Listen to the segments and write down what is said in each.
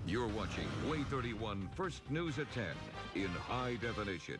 You're watching WAAY 31 First News at 10 in high definition.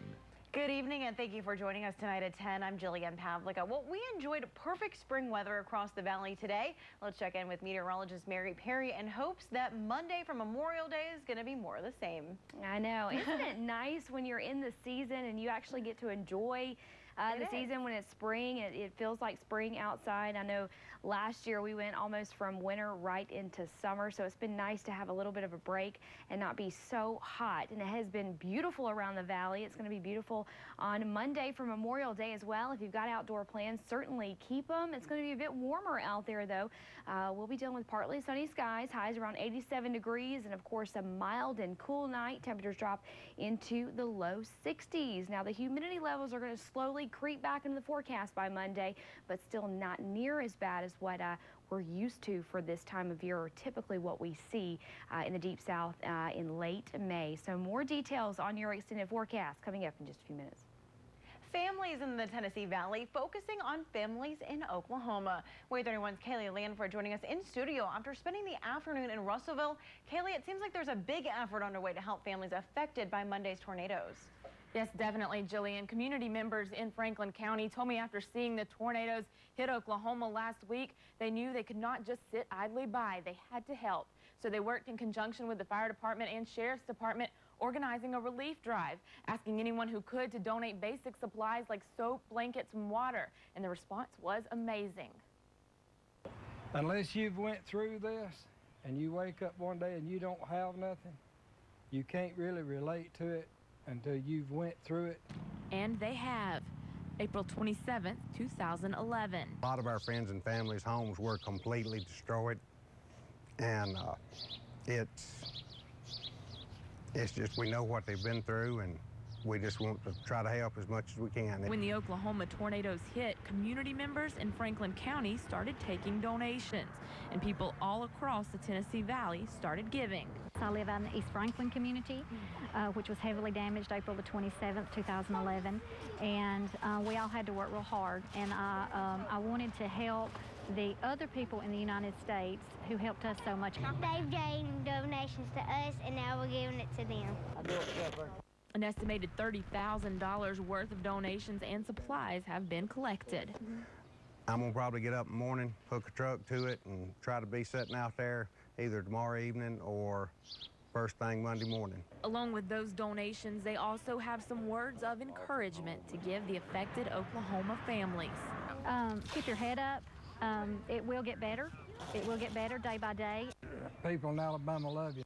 Good evening and thank you for joining us tonight at 10. I'm Jillian Pavlica. Well, we enjoyed perfect spring weather across the valley today. Let's check in with meteorologist Mary Perry in hopes that Monday for Memorial Day is going to be more of the same. I know. Isn't it nice when you're in the season and you actually get to enjoy the season when it's spring? It feels like spring outside. I know last year we went almost from winter right into summer, so it's been nice to have a little bit of a break and not be so hot. And it has been beautiful around the valley. It's going to be beautiful on Monday for Memorial Day as well. If you've got outdoor plans, certainly keep them. It's going to be a bit warmer out there, though. We'll be dealing with partly sunny skies, highs around 87 degrees, and of course a mild and cool night. Temperatures drop into the low 60s. Now the humidity levels are going to slowly creep back into the forecast by Monday, but still not near as bad as what we're used to for this time of year, or typically what we see in the Deep South in late May. So more details on your extended forecast coming up in just a few minutes. Families in the Tennessee Valley focusing on families in Oklahoma. WAAY 31's Kaylee Lanford joining us in studio after spending the afternoon in Russellville. Kaylee, it seems like there's a big effort underway to help families affected by Monday's tornadoes. Yes, definitely, Jillian. Community members in Franklin County told me after seeing the tornadoes hit Oklahoma last week, they knew they could not just sit idly by. They had to help. So they worked in conjunction with the fire department and sheriff's department, organizing a relief drive, asking anyone who could to donate basic supplies like soap, blankets, and water. And the response was amazing. Unless you've went through this and you wake up one day and you don't have nothing, you can't really relate to it until you've went through it. And they have. April 27th, 2011. A lot of our friends and families' homes were completely destroyed, and it's just, we know what they've been through, and we just want to try to help as much as we can. When the Oklahoma tornadoes hit, community members in Franklin County started taking donations, and people all across the Tennessee Valley started giving. I live out in the East Franklin community, which was heavily damaged April the 27th, 2011, and we all had to work real hard, and I wanted to help the other people in the United States who helped us so much. They've gained donations to us, and now we're giving it to them. An estimated $30,000 worth of donations and supplies have been collected. I'm going to probably get up in the morning, hook a truck to it, and try to be sitting out there either tomorrow evening or first thing Monday morning. Along with those donations, they also have some words of encouragement to give the affected Oklahoma families. Keep your head up. It will get better. It will get better day by day. People in Alabama love you.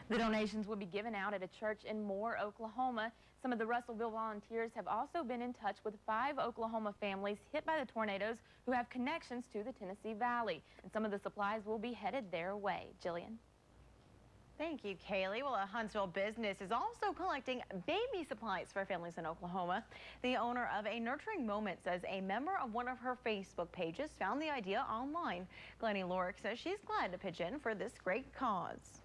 The donations will be given out at a church in Moore, Oklahoma. Some of the Russellville volunteers have also been in touch with 5 Oklahoma families hit by the tornadoes who have connections to the Tennessee Valley. And some of the supplies will be headed their way. Jillian. Thank you, Kaylee. Well, a Huntsville business is also collecting baby supplies for families in Oklahoma. The owner of A Nurturing Moment says a member of one of her Facebook pages found the idea online. Glennie Lorick says she's glad to pitch in for this great cause.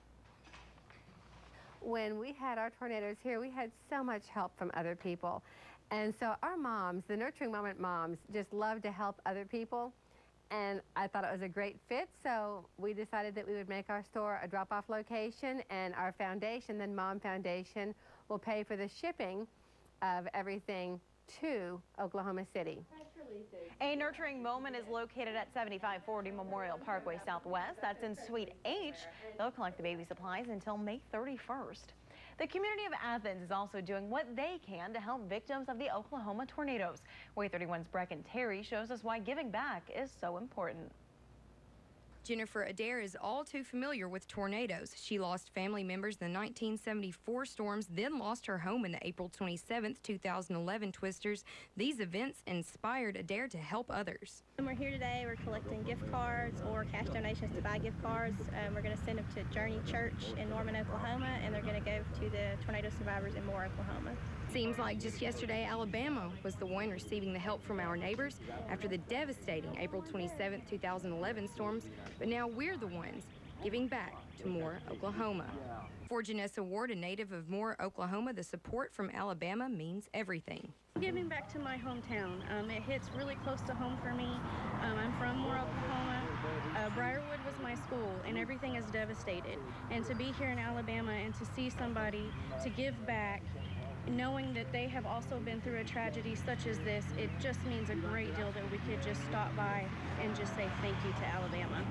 When we had our tornadoes here, we had so much help from other people. And so our moms, the Nurturing Moment moms, just love to help other people. And I thought it was a great fit, so we decided that we would make our store a drop-off location, and our foundation, the Mom Foundation, will pay for the shipping of everything to Oklahoma City. A Nurturing Moment is located at 7540 Memorial Parkway Southwest. That's in Suite H. They'll collect the baby supplies until May 31st. The community of Athens is also doing what they can to help victims of the Oklahoma tornadoes. WAAY 31's Brecken Terry shows us why giving back is so important. Jennifer Adair is all too familiar with tornadoes. She lost family members in the 1974 storms, then lost her home in the April 27, 2011 twisters. These events inspired Adair to help others. We're here today. We're collecting gift cards or cash donations to buy gift cards. We're going to send them to Journey Church in Norman, Oklahoma, and they're going to go to the tornado survivors in Moore, Oklahoma. Seems like just yesterday, Alabama was the one receiving the help from our neighbors after the devastating April 27, 2011 storms, but now we're the ones giving back to Moore, Oklahoma. For Janessa Ward, a native of Moore, Oklahoma, the support from Alabama means everything. Giving back to my hometown, it hits really close to home for me. I'm from Moore, Oklahoma. Briarwood was my school, and everything is devastated. And to be here in Alabama and to see somebody to give back, knowing that they have also been through a tragedy such as this, it just means a great deal that we could just stop by and just say thank you to Alabama.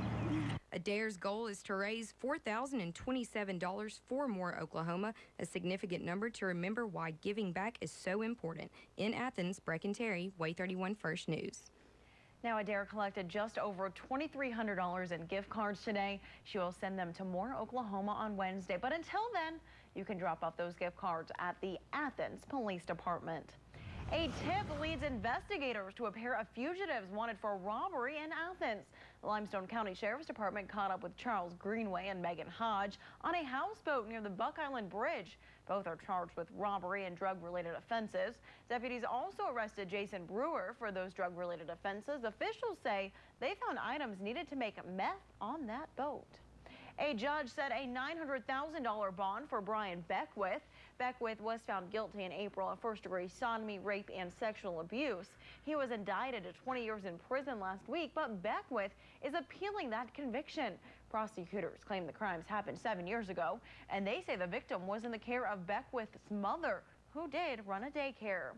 Adair's goal is to raise $4,027 for Moore, Oklahoma, a significant number to remember why giving back is so important. In Athens, Breck and Terry, WAAY 31 First News. Now, Adair collected just over $2,300 in gift cards today. She will send them to Moore, Oklahoma on Wednesday. But until then, you can drop off those gift cards at the Athens Police Department. A tip leads investigators to a pair of fugitives wanted for robbery in Athens. The Limestone County Sheriff's Department caught up with Charles Greenway and Megan Hodge on a houseboat near the Buck Island Bridge. Both are charged with robbery and drug-related offenses. Deputies also arrested Jason Brewer for those drug-related offenses. Officials say they found items needed to make meth on that boat. A judge set a $900,000 bond for Brian Beckwith. Beckwith was found guilty in April of first-degree sodomy, rape, and sexual abuse. He was indicted to 20 years in prison last week, but Beckwith is appealing that conviction. Prosecutors claim the crimes happened 7 years ago, and they say the victim was in the care of Beckwith's mother, who did run a daycare.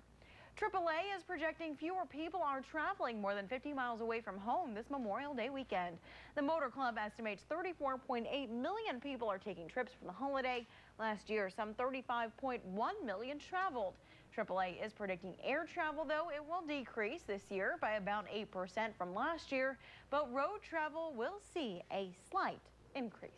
AAA is projecting fewer people are traveling more than 50 miles away from home this Memorial Day weekend. The Motor Club estimates 34.8 million people are taking trips for the holiday. Last year, some 35.1 million traveled. AAA is predicting air travel, though, it will decrease this year by about 8% from last year, but road travel will see a slight increase.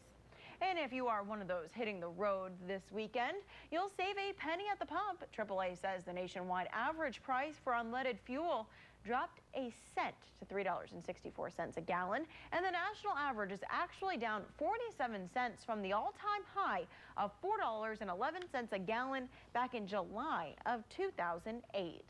And if you are one of those hitting the road this weekend, you'll save a penny at the pump. AAA says the nationwide average price for unleaded fuel dropped a cent to $3.64 a gallon, and the national average is actually down 47 cents from the all-time high of $4.11 a gallon back in July of 2008.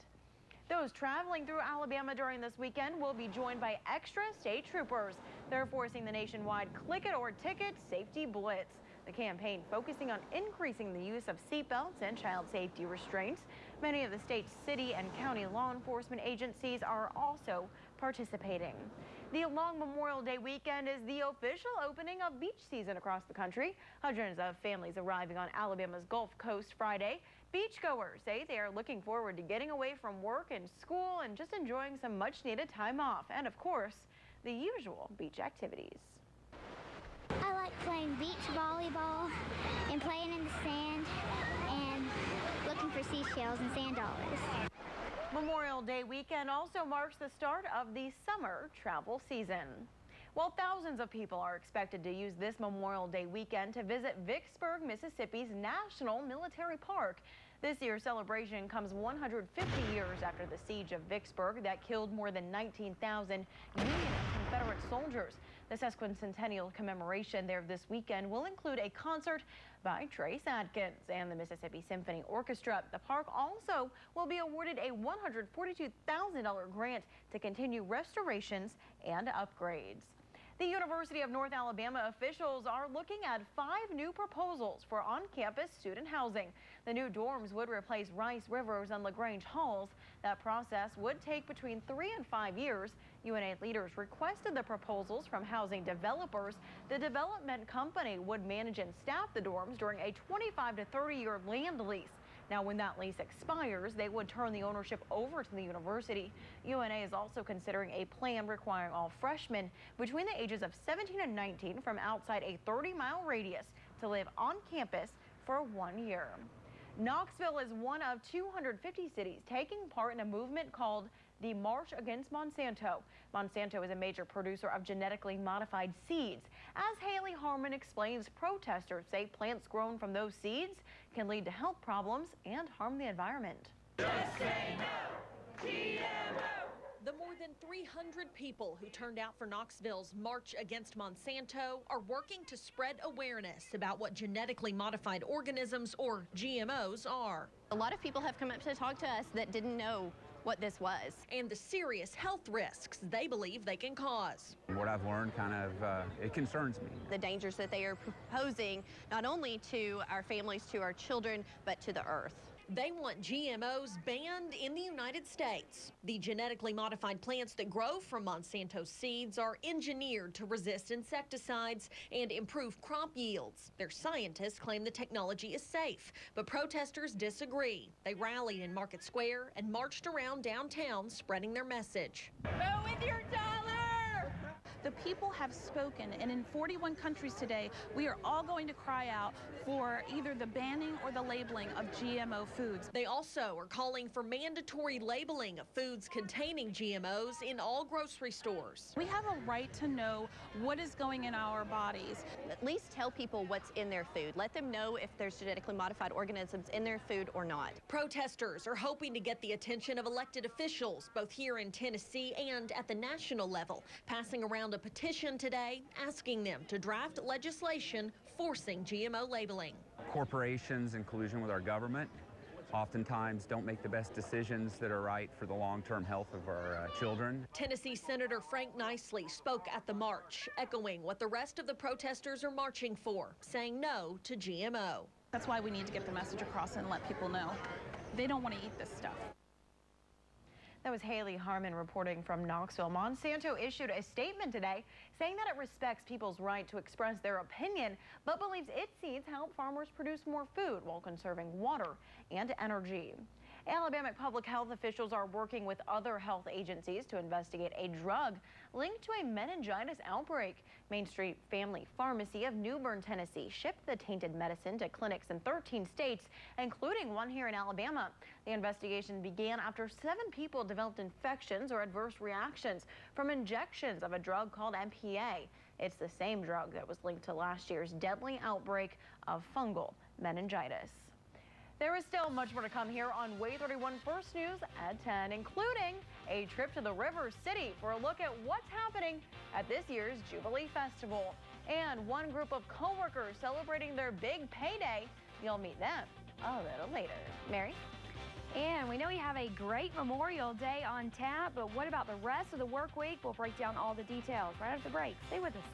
Those traveling through Alabama during this weekend will be joined by extra state troopers. They're forcing the nationwide Click It or Ticket Safety Blitz. The campaign focusing on increasing the use of seatbelts and child safety restraints. Many of the state's city and county law enforcement agencies are also participating. The long Memorial Day weekend is the official opening of beach season across the country. Hundreds of families arriving on Alabama's Gulf Coast Friday. Beachgoers say they are looking forward to getting away from work and school and just enjoying some much-needed time off. And, of course, the usual beach activities. I like playing beach volleyball and playing in the sand and looking for seashells and sand dollars. Memorial Day weekend also marks the start of the summer travel season. Well, thousands of people are expected to use this Memorial Day weekend to visit Vicksburg, Mississippi's National Military Park. This year's celebration comes 150 years after the siege of Vicksburg that killed more than 19,000 Union and Confederate soldiers. The sesquicentennial commemoration there this weekend will include a concert by Trace Adkins and the Mississippi Symphony Orchestra. The park also will be awarded a $142,000 grant to continue restorations and upgrades. The University of North Alabama officials are looking at 5 new proposals for on-campus student housing. The new dorms would replace Rice Rivers and LaGrange Halls. That process would take between 3 and 5 years. UNA leaders requested the proposals from housing developers. The development company would manage and staff the dorms during a 25 to 30-year land lease. Now, when that lease expires, they would turn the ownership over to the university. UNA is also considering a plan requiring all freshmen between the ages of 17 and 19 from outside a 30-mile radius to live on campus for 1 year. Knoxville is one of 250 cities taking part in a movement called the March Against Monsanto. Monsanto is a major producer of genetically modified seeds. As Haley Harmon explains, protesters say plants grown from those seeds can lead to health problems and harm the environment. Just say no, GMO. The more than 300 people who turned out for Knoxville's March Against Monsanto are working to spread awareness about what genetically modified organisms, or GMOs, are. A lot of people have come up to talk to us that didn't know what this was. And the serious health risks they believe they can cause. What I've learned it concerns me. The dangers that they are posing not only to our families, to our children, but to the earth. They want GMOs banned in the United States. The genetically modified plants that grow from Monsanto seeds are engineered to resist insecticides and improve crop yields. Their scientists claim the technology is safe, but protesters disagree. They rallied in Market Square and marched around downtown spreading their message. Go with your dollar! The people have spoken, and in 41 countries today, we are all going to cry out for either the banning or the labeling of GMO foods. They also are calling for mandatory labeling of foods containing GMOs in all grocery stores. We have a right to know what is going in our bodies. At least tell people what's in their food. Let them know if there's genetically modified organisms in their food or not. Protesters are hoping to get the attention of elected officials, both here in Tennessee and at the national level, passing around a petition today asking them to draft legislation forcing GMO labeling. Corporations in collusion with our government oftentimes don't make the best decisions that are right for the long-term health of our children. Tennessee Senator Frank Nicely spoke at the march, echoing what the rest of the protesters are marching for, saying no to GMO. That's why we need to get the message across and let people know they don't want to eat this stuff. That was Haley Harmon reporting from Knoxville. Monsanto issued a statement today saying that it respects people's right to express their opinion, but believes its seeds help farmers produce more food while conserving water and energy. Alabama public health officials are working with other health agencies to investigate a drug linked to a meningitis outbreak. Main Street Family Pharmacy of New Bern, Tennessee shipped the tainted medicine to clinics in 13 states, including one here in Alabama. The investigation began after 7 people developed infections or adverse reactions from injections of a drug called MPA. It's the same drug that was linked to last year's deadly outbreak of fungal meningitis. There is still much more to come here on WAAY 31 First News at 10, including a trip to the River City for a look at what's happening at this year's Jubilee Festival. And one group of co-workers celebrating their big payday. You'll meet them a little later. Mary? And we know we have a great Memorial Day on tap, but what about the rest of the work week? We'll break down all the details right after the break. Stay with us.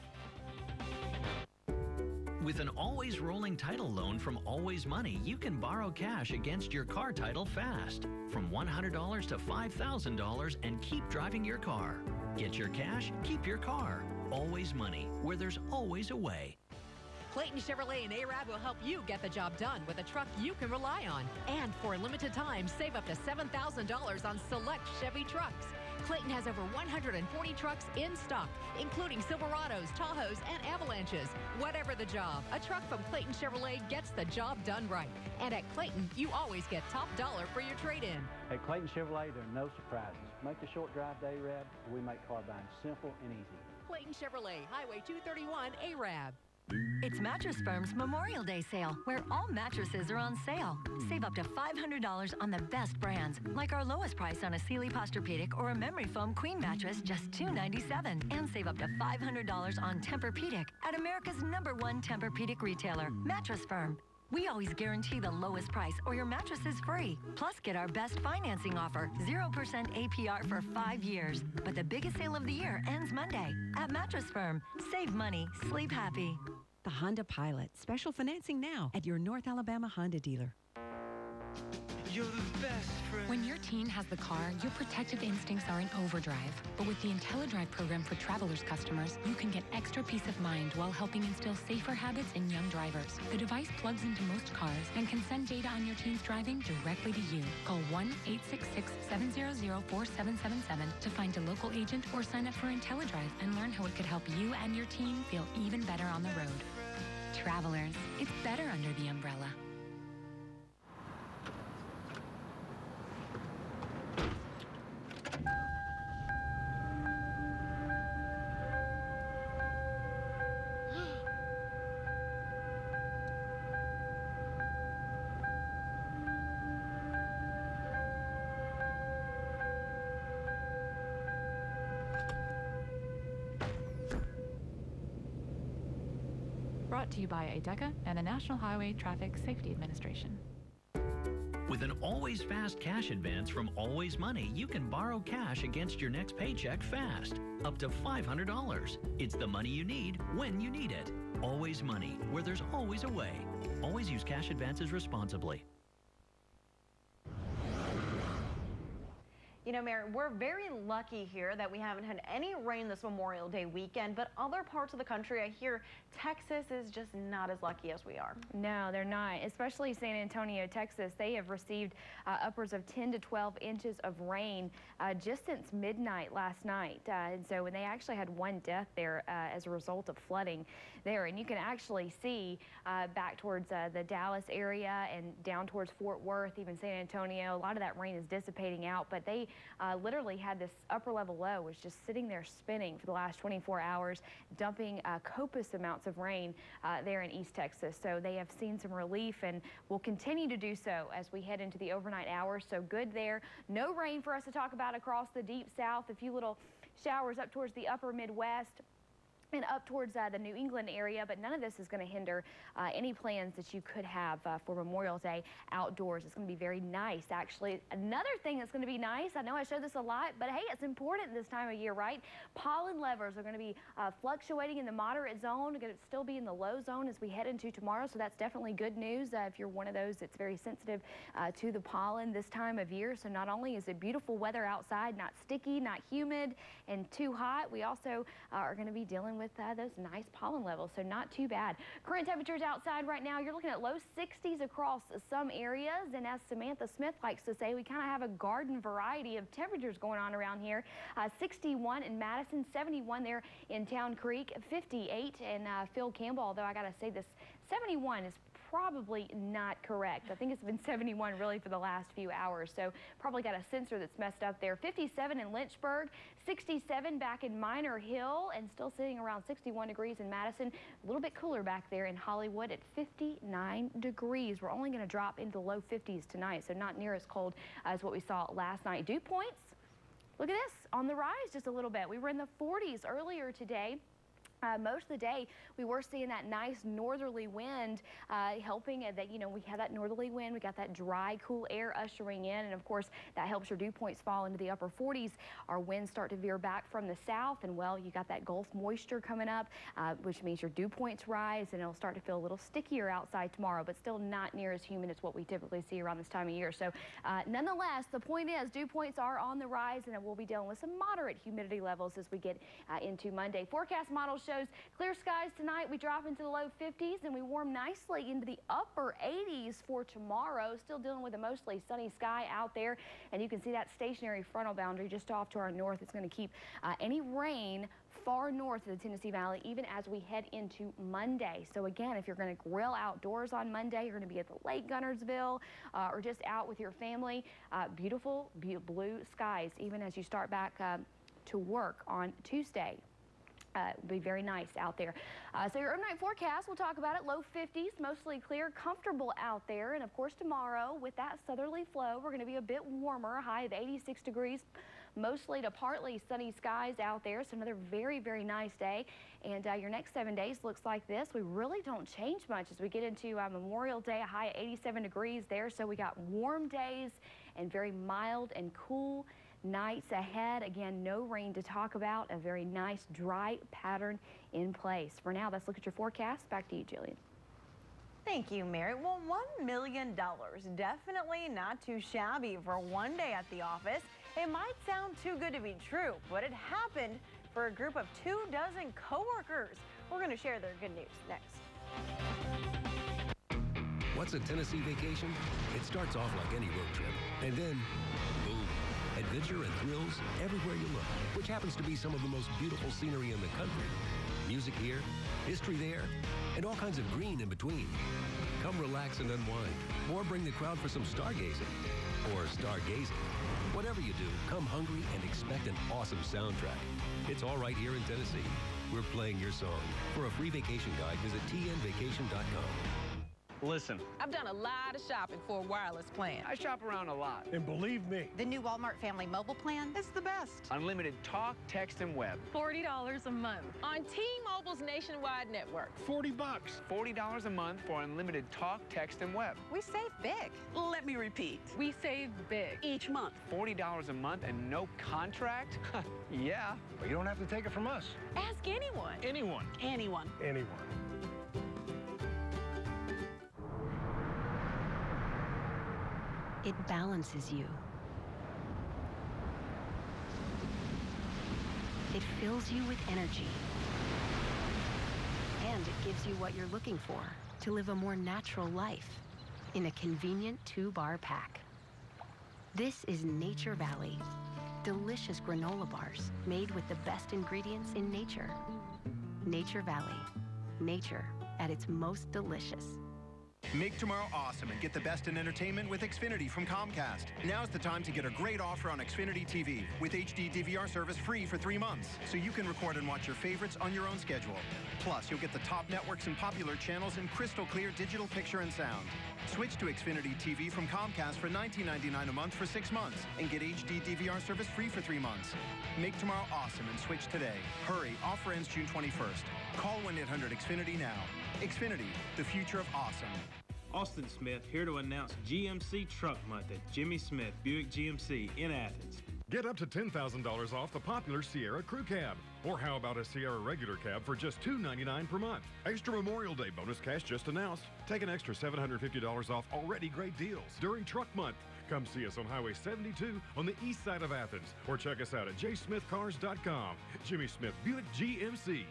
With an always rolling title loan from Always Money, you can borrow cash against your car title fast. From $100 to $5,000 and keep driving your car. Get your cash, keep your car. Always Money, where there's always a way. Clayton Chevrolet and ARAB will help you get the job done with a truck you can rely on. And for a limited time, save up to $7,000 on select Chevy trucks. Clayton has over 140 trucks in stock, including Silverados, Tahoes, and Avalanches. Whatever the job, a truck from Clayton Chevrolet gets the job done right. And at Clayton, you always get top dollar for your trade-in. At Clayton Chevrolet, there are no surprises. Make the short drive to ARAB, we make car buying simple and easy. Clayton Chevrolet, Highway 231, ARAB. It's Mattress Firm's Memorial Day sale, where all mattresses are on sale. Save up to $500 on the best brands, like our lowest price on a Sealy Posturepedic or a memory foam queen mattress, just $297. And save up to $500 on Tempur-Pedic at America's #1 Tempur-Pedic retailer, Mattress Firm. We always guarantee the lowest price or your mattress is free. Plus, get our best financing offer, 0% APR for 5 years. But the biggest sale of the year ends Monday at Mattress Firm. Save money, sleep happy. The Honda Pilot. Special financing now at your North Alabama Honda dealer. You're the best friend. When your teen has the car, your protective instincts are in overdrive. But with the IntelliDrive program for Travelers customers, you can get extra peace of mind while helping instill safer habits in young drivers. The device plugs into most cars and can send data on your teen's driving directly to you. Call 1-866-700-4777 to find a local agent or sign up for IntelliDrive and learn how it could help you and your teen feel even better on the road. Travelers, it's better under the umbrella. Brought to you by ADECA and the National Highway Traffic Safety Administration. With an always fast cash advance from Always Money, you can borrow cash against your next paycheck fast, up to $500. It's the money you need when you need it. Always Money, where there's always a way. Always use cash advances responsibly. You know, Mary, we're very lucky here that we haven't had any rain this Memorial Day weekend, but other parts of the country, I hear Texas is just not as lucky as we are. No, they're not, especially San Antonio, Texas. They have received upwards of 10 to 12 inches of rain just since midnight last night. And so when they actually had one death there as a result of flooding there, and you can actually see back towards the Dallas area and down towards Fort Worth, even San Antonio, a lot of that rain is dissipating out, but they literally had this upper level low was just sitting there spinning for the last 24 hours, dumping copious amounts of rain there in East Texas. So they have seen some relief and will continue to do so as we head into the overnight hours. So good there. No rain for us to talk about across the deep south. A few little showers up towards the upper Midwest and up towards the New England area, but none of this is going to hinder any plans that you could have for Memorial Day outdoors. It's going to be very nice, actually. Another thing that's going to be nice, I know I show this a lot, but hey, it's important this time of year, right? Pollen levels are going to be fluctuating in the moderate zone. They're going to still be in the low zone as we head into tomorrow, so that's definitely good news if you're one of those that's very sensitive to the pollen this time of year. So not only is it beautiful weather outside, not sticky, not humid, and too hot, we also are going to be dealing with those nice pollen levels, so not too bad. Current temperatures outside right now, you're looking at low 60s across some areas, and as Samantha Smith likes to say, we kind of have a garden variety of temperatures going on around here. 61 in Madison, 71 there in Town Creek, 58 in Phil Campbell, although I gotta say this 71 is probably not correct. I think it's been 71 really for the last few hours, so probably got a sensor that's messed up there. 57 in Lynchburg, 67 back in Minor Hill, and still sitting around 61 degrees in Madison. A little bit cooler back there in Hollywood at 59 degrees. We're only going to drop into the low 50s tonight, so not near as cold as what we saw last night. Dew points, look at this, on the rise just a little bit. We were in the 40s earlier today. Most of the day, we were seeing that nice northerly wind helping that, you know, we had that northerly wind. We got that dry, cool air ushering in. And of course, that helps your dew points fall into the upper 40s. Our winds start to veer back from the south. And well, you got that Gulf moisture coming up, which means your dew points rise and it'll start to feel a little stickier outside tomorrow, but still not near as humid as what we typically see around this time of year. So nonetheless, the point is dew points are on the rise and we'll be dealing with some moderate humidity levels as we get into Monday. Forecast models shows clear skies tonight. We drop into the low 50s and we warm nicely into the upper 80s for tomorrow. Still dealing with a mostly sunny sky out there, and you can see that stationary frontal boundary just off to our north. It's going to keep any rain far north of the Tennessee Valley even as we head into Monday. So again, if you're going to grill outdoors on Monday, you're going to be at the Lake Gunnersville or just out with your family. Beautiful blue skies even as you start back to work on Tuesday. It'll be very nice out there. So your overnight forecast, we'll talk about it. Low 50s, mostly clear, comfortable out there. And of course tomorrow with that southerly flow, we're going to be a bit warmer, a high of 86 degrees, mostly to partly sunny skies out there. So another very, very nice day. And your next 7 days looks like this. We really don't change much as we get into Memorial Day, a high of 87 degrees there. So we got warm days and very mild and cool nights ahead. Again, no rain to talk about. A very nice dry pattern in place. For now, let's look at your forecast. Back to you, Jillian. Thank you, Mary. Well, $1 million, definitely not too shabby for one day at the office. It might sound too good to be true, but it happened for a group of 24 coworkers. We're going to share their good news next. What's a Tennessee vacation? It starts off like any road trip, and then, boom. Adventure and thrills everywhere you look, which happens to be some of the most beautiful scenery in the country. Music here, history there, and all kinds of green in between. Come relax and unwind, or bring the crowd for some stargazing, or stargazing. Whatever you do, come hungry and expect an awesome soundtrack. It's all right here in Tennessee. We're playing your song. For a free vacation guide, visit tnvacation.com. Listen, I've done a lot of shopping for a wireless plan. I shop around a lot. And believe me, the new Walmart Family Mobile plan is the best. Unlimited talk, text, and web. $40 a month. On T-Mobile's nationwide network. $40. $40 a month for unlimited talk, text, and web. We save big. Let me repeat. We save big. Each month. $40 a month and no contract? Yeah. Well, you don't have to take it from us. Ask anyone. Anyone. Anyone. Anyone. It balances you. It fills you with energy. And it gives you what you're looking for to live a more natural life in a convenient 2-bar pack. This is Nature Valley. Delicious granola bars made with the best ingredients in nature. Nature Valley. Nature at its most delicious. Make tomorrow awesome and get the best in entertainment with Xfinity from Comcast. Now's the time to get a great offer on Xfinity TV with HD DVR service free for 3 months, so you can record and watch your favorites on your own schedule. Plus, you'll get the top networks and popular channels in crystal clear digital picture and sound. Switch to Xfinity TV from Comcast for $19.99 a month for 6 months and get HD DVR service free for 3 months. Make tomorrow awesome and switch today. Hurry, offer ends June 21st. Call 1-800-XFINITY now. Xfinity, the future of awesome. Austin Smith here to announce GMC Truck Month at Jimmy Smith Buick GMC in Athens. Get up to $10,000 off the popular Sierra Crew Cab. Or how about a Sierra regular cab for just $299 per month? Extra Memorial Day bonus cash just announced. Take an extra $750 off already great deals during Truck Month. Come see us on Highway 72 on the east side of Athens. Or check us out at jsmithcars.com. Jimmy Smith Buick GMC.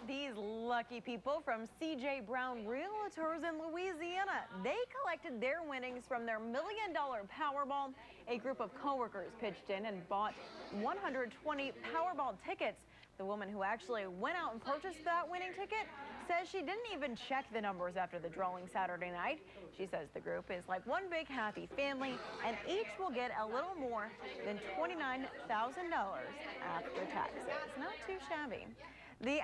These lucky people from C.J. Brown Realtors in Louisiana, they collected their winnings from their $1 million Powerball. A group of coworkers pitched in and bought 120 Powerball tickets. The woman who actually went out and purchased that winning ticket says she didn't even check the numbers after the drawing Saturday night. She says the group is like one big happy family, and each will get a little more than $29,000 after taxes. Not too shabby. The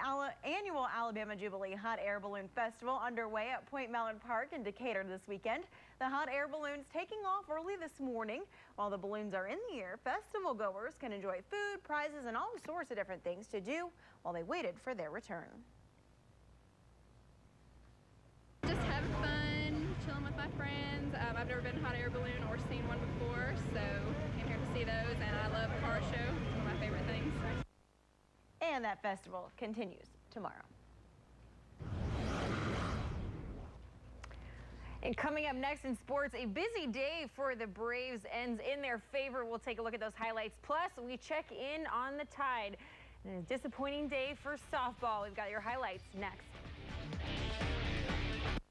annual Alabama Jubilee Hot Air Balloon Festival underway at Point Mallard Park in Decatur this weekend. The hot air balloons taking off early this morning. While the balloons are in the air, festival goers can enjoy food, prizes, and all sorts of different things to do while they waited for their return. Just having fun, chilling with my friends. I've never been in a hot air balloon or seen one before, so came here to see those, and I love a car show. It's one of my favorite things. And that festival continues tomorrow. And coming up next in sports, a busy day for the Braves ends in their favor. We'll take a look at those highlights. Plus, we check in on the Tide. And a disappointing day for softball. We've got your highlights next.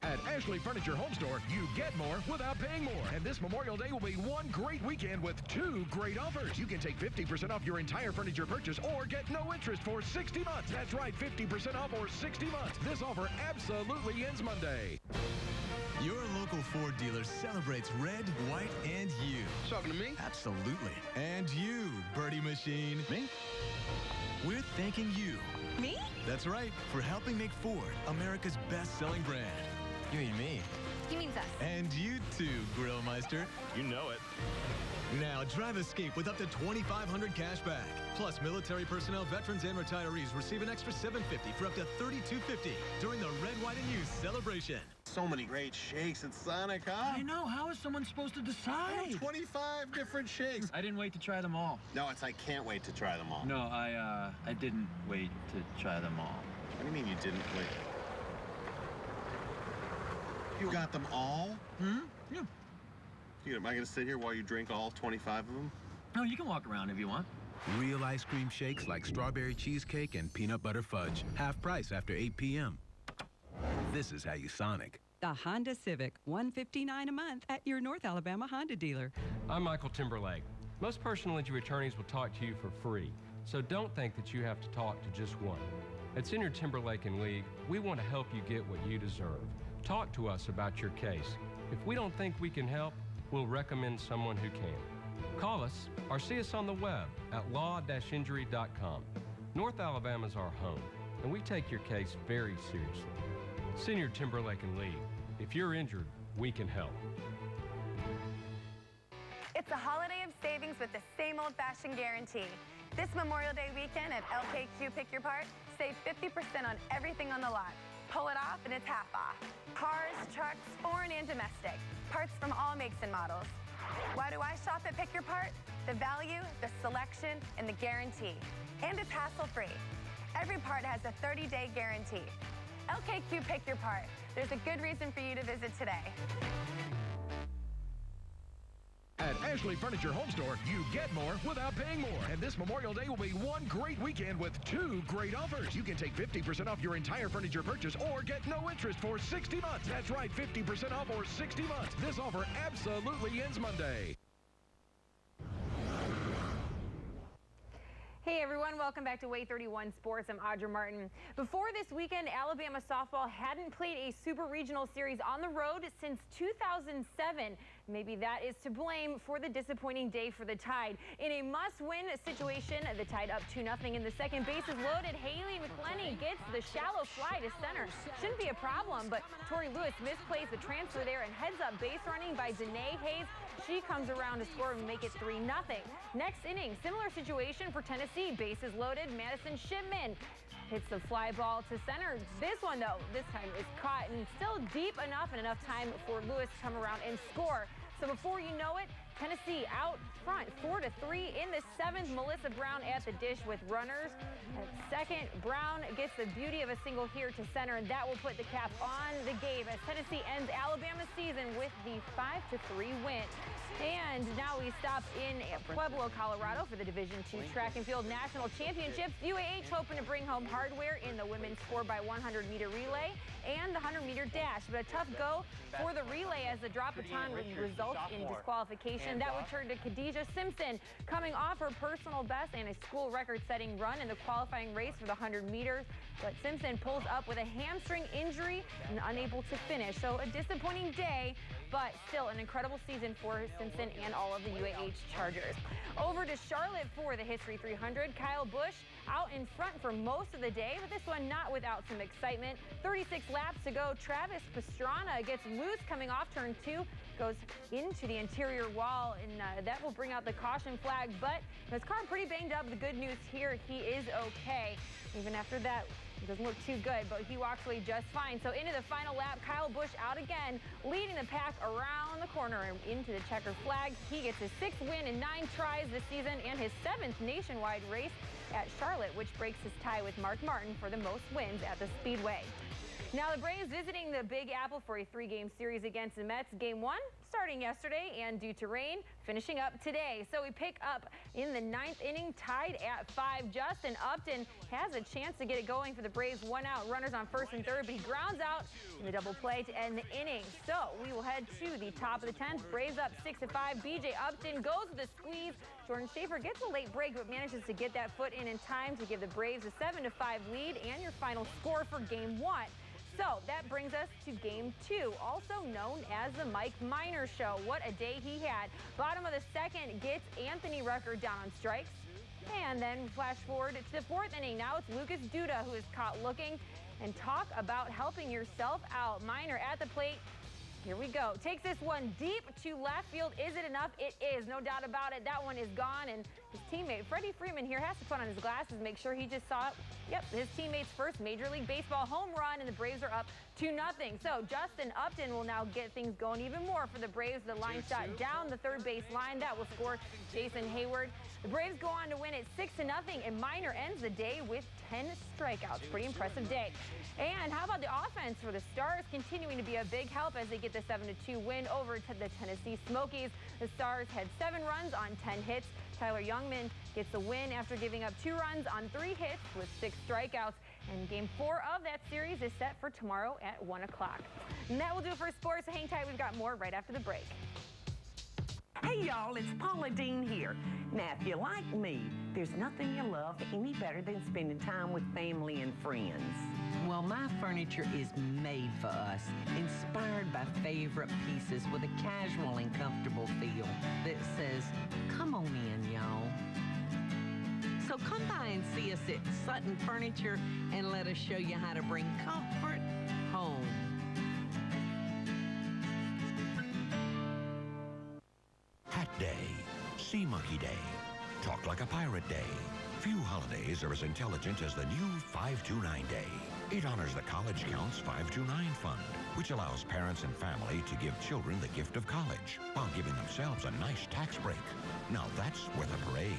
At Ashley Furniture Home Store, you get more without paying more. And this Memorial Day will be one great weekend with 2 great offers. You can take 50% off your entire furniture purchase or get no interest for 60 months. That's right, 50% off or 60 months. This offer absolutely ends Monday. Your local Ford dealer celebrates red, white, and you. Talking to me? Absolutely. And you, Birdie Machine. Me? We're thanking you. Me? That's right, for helping make Ford America's best-selling brand. You mean me? He means us. And you too, Grillmeister. You know it. Now drive Escape with up to $2,500 cash back. Plus, military personnel, veterans, and retirees receive an extra $750 for up to $3,250 during the Red, White, and You celebration. So many great shakes at Sonic, huh? I know. How is someone supposed to decide? 25 different shakes. I didn't wait to try them all. No, it's I can't wait to try them all. No, I didn't wait to try them all. What do you mean you didn't wait? You got them all? Hmm? Yeah. Am I going to sit here while you drink all 25 of them? No, you can walk around if you want. Real ice cream shakes like strawberry cheesecake and peanut butter fudge. Half price after 8 p.m. This is how you Sonic. The Honda Civic, $159 a month at your North Alabama Honda dealer. I'm Michael Timberlake. Most personal injury attorneys will talk to you for free, so don't think that you have to talk to just one. At Senior Timberlake and League, we want to help you get what you deserve. Talk to us about your case. If we don't think we can help, we'll recommend someone who can. Call us or see us on the web at law-injury.com. North Alabama's our home, and we take your case very seriously. Senior Timberlake and League. If you're injured, we can help. It's a holiday of savings with the same old-fashioned guarantee. This Memorial Day weekend at LKQ Pick Your Part, save 50% on everything on the lot. Pull it off and it's half off. Cars, trucks, foreign and domestic. Parts from all makes and models. Why do I shop at Pick Your Part? The value, the selection, and the guarantee. And it's hassle-free. Every part has a 30-day guarantee. LKQ Pick Your Part. There's a good reason for you to visit today. At Ashley Furniture Home Store, you get more without paying more. And this Memorial Day will be one great weekend with 2 great offers. You can take 50% off your entire furniture purchase or get no interest for 60 months. That's right, 50% off or 60 months. This offer absolutely ends Monday. Hey everyone, welcome back to WAAY 31 Sports. I'm Audra Martin. Before this weekend, Alabama softball hadn't played a super regional series on the road since 2007. Maybe that is to blame for the disappointing day for the Tide. In a must-win situation, the Tide up 2-0 in the second. Bases loaded. Haley McClenny gets the shallow fly to center. Shouldn't be a problem, but Tori Lewis misplays the transfer there and heads up base running by Danae Hayes. She comes around to score and make it 3-0. Next inning, similar situation for Tennessee. Bases loaded. Madison Shipman hits the fly ball to center. This one, though, this time is caught and still deep enough and enough time for Lewis to come around and score. So before you know it, Tennessee out front 4-3 in the 7th. Melissa Brown at the dish with runners at second. Brown gets the beauty of a single here to center, and that will put the cap on the game as Tennessee ends Alabama's season with the 5-3 win. And now we stop in Pueblo, Colorado for the Division II Track and Field National Championships. UAH hoping to bring home hardware in the women's 4x100-meter relay and the 100-meter dash. But a tough go for the relay as the drop baton results in disqualification. That would turn to Khadijah Simpson coming off her personal best and a school record-setting run in the qualifying race for the 100 meters. But Simpson pulls up with a hamstring injury and unable to finish. So a disappointing day, but still an incredible season for Simpson and all of the UAH Chargers. Over to Charlotte for the History 300. Kyle Busch out in front for most of the day, but this one not without some excitement. 36 laps to go. Travis Pastrana gets loose coming off turn 2, goes into the interior wall, and that will bring out the caution flag, but his car pretty banged up. The good news here, he is okay. Even after that, it doesn't look too good, but he walks away just fine. So into the final lap, Kyle Busch out again, leading the pack around the corner and into the checker flag. He gets his 6th win in 9 tries this season and his 7th nationwide race at Charlotte, which breaks his tie with Mark Martin for the most wins at the Speedway. Now the Braves visiting the Big Apple for a 3-game series against the Mets. Game 1 starting yesterday and due to rain finishing up today. So we pick up in the 9th inning, tied at 5. Justin Upton has a chance to get it going for the Braves. 1 out, runners on 1st and 3rd, but he grounds out in the double play to end the inning. So we will head to the top of the 10th. Braves up 6-5. BJ Upton goes with the squeeze. Jordan Schaefer gets a late break but manages to get that foot in time to give the Braves a 7-5 lead and your final score for Game 1. So that brings us to Game 2, also known as the Mike Minor Show. What a day he had. Bottom of the 2nd gets Anthony Rucker down on strikes. And then flash forward to the 4th inning. Now it's Lucas Duda who is caught looking. And talk about helping yourself out. Minor at the plate. Here we go. Takes this one deep to left field. Is it enough? It is. No doubt about it. That one is gone. And his teammate, Freddie Freeman, here has to put on his glasses, make sure he just saw it. Yep, his teammate's first Major League Baseball home run, and the Braves are up 2-0. So Justin Upton will now get things going even more for the Braves. The line shot down the 3rd base line. That will score Jason Hayward. The Braves go on to win it 6-0, and Minor ends the day with 10 strikeouts. Pretty impressive day. And how about the offense for the Stars continuing to be a big help as they get the 7-2 win over to the Tennessee Smokies. The Stars had 7 runs on 10 hits. Tyler Youngman gets the win after giving up 2 runs on 3 hits with 6 strikeouts. And Game 4 of that series is set for tomorrow at 1 o'clock. And that will do it for sports. So hang tight. We've got more right after the break. Hey y'all, it's Paula Dean here. Now if you're like me, there's nothing you love any better than spending time with family and friends. Well, my furniture is made for us, inspired by favorite pieces with a casual and comfortable feel that says, come on in, y'all. So come by and see us at Sutton Furniture and let us show you how to bring comfort home. Hat Day, Sea Monkey Day, Talk Like a Pirate Day. Few holidays are as intelligent as the new 529 Day. It honors the College Counts 529 Fund, which allows parents and family to give children the gift of college while giving themselves a nice tax break. Now that's worth a parade.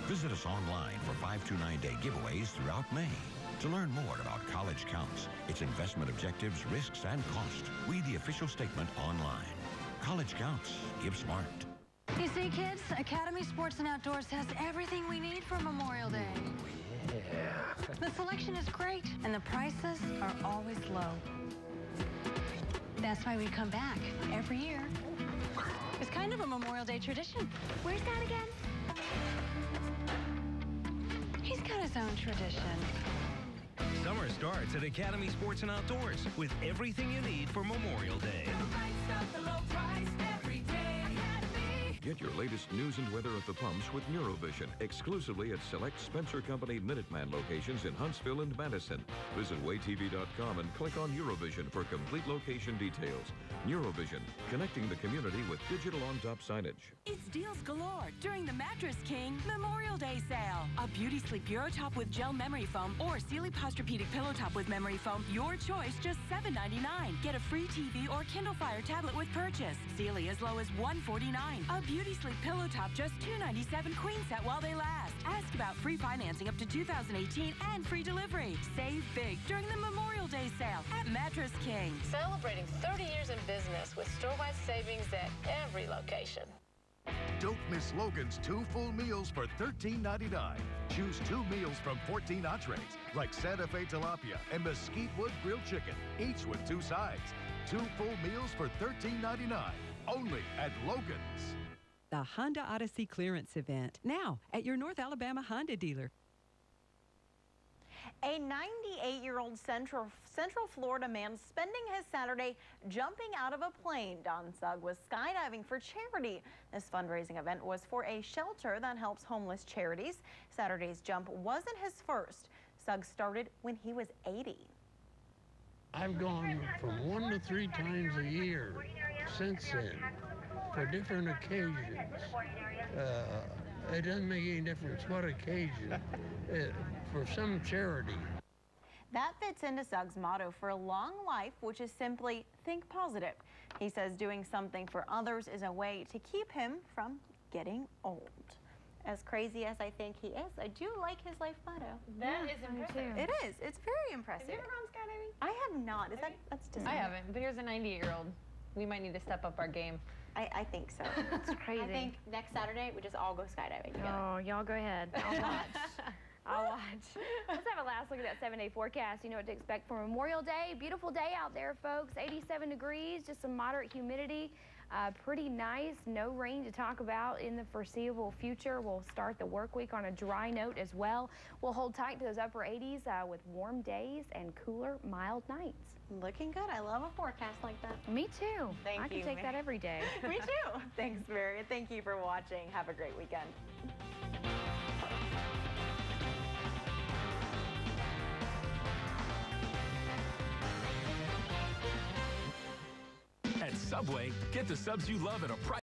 Visit us online for 529 Day giveaways throughout May. To learn more about College Counts, its investment objectives, risks, and cost, read the official statement online. College Counts. Give smart. You see, kids, Academy Sports and Outdoors has everything we need for Memorial Day. Yeah. The selection is great, and the prices are always low. That's why we come back every year. It's kind of a Memorial Day tradition. Where's Dad again? He's got his own tradition. Summer starts at Academy Sports and Outdoors with everything you need for Memorial Day. Get your latest news and weather at the pumps with Neurovision, exclusively at select Spencer Company Minuteman locations in Huntsville and Madison. Visit WAYTV.com and click on Neurovision for complete location details. Neurovision, connecting the community with digital on-top signage. It's deals galore during the Mattress King Memorial Day sale. A Beauty Sleep Bureau Top with gel memory foam or Sealy Posturepedic Pillow Top with memory foam. Your choice, just $7.99. Get a free TV or Kindle Fire tablet with purchase. Sealy as low as $149. A Beauty Sleep Pillow Top, just $297 queen set while they last. Ask about free financing up to 2018 and free delivery. Save big during the Memorial Day sale at Mattress King. Celebrating 30 years in business with store-wide savings at every location. Don't miss Logan's 2 full meals for $13.99. Choose 2 meals from 14 entrees, like Santa Fe tilapia and mesquite wood grilled chicken, each with 2 sides. 2 full meals for $13.99. Only at Logan's. The Honda Odyssey clearance event, now at your North Alabama Honda dealer. A 98-year-old Central Florida man spending his Saturday jumping out of a plane. Don Sugg was skydiving for charity. This fundraising event was for a shelter that helps homeless charities. Saturday's jump wasn't his first. Sugg started when he was 80. I've gone from 1 to 3 times a year since then for different occasions. It doesn't make any difference what occasion, for some charity. That fits into Sugg's motto for a long life, which is simply think positive. He says doing something for others is a way to keep him from getting old. As crazy as I think he is, I do like his life motto. That is impressive. It is. It's very impressive. Have you ever gone skydiving? I have not. That's just I haven't, but here's a 98-year-old. We might need to step up our game. I think so. It's crazy. I think next Saturday we just all go skydiving together. Oh, y'all go ahead. I'll watch. I'll watch. Let's have a last look at that 7-day forecast. You know what to expect for Memorial Day. Beautiful day out there, folks. 87 degrees, just some moderate humidity. Pretty nice. No rain to talk about in the foreseeable future. We'll start the work week on a dry note as well. We'll hold tight to those upper 80s with warm days and cooler, mild nights. Looking good. I love a forecast like that. Me too. Thank you. I can take that every day. Me too. Thanks, Mary. Thank you for watching. Have a great weekend. At Subway, get the subs you love at a price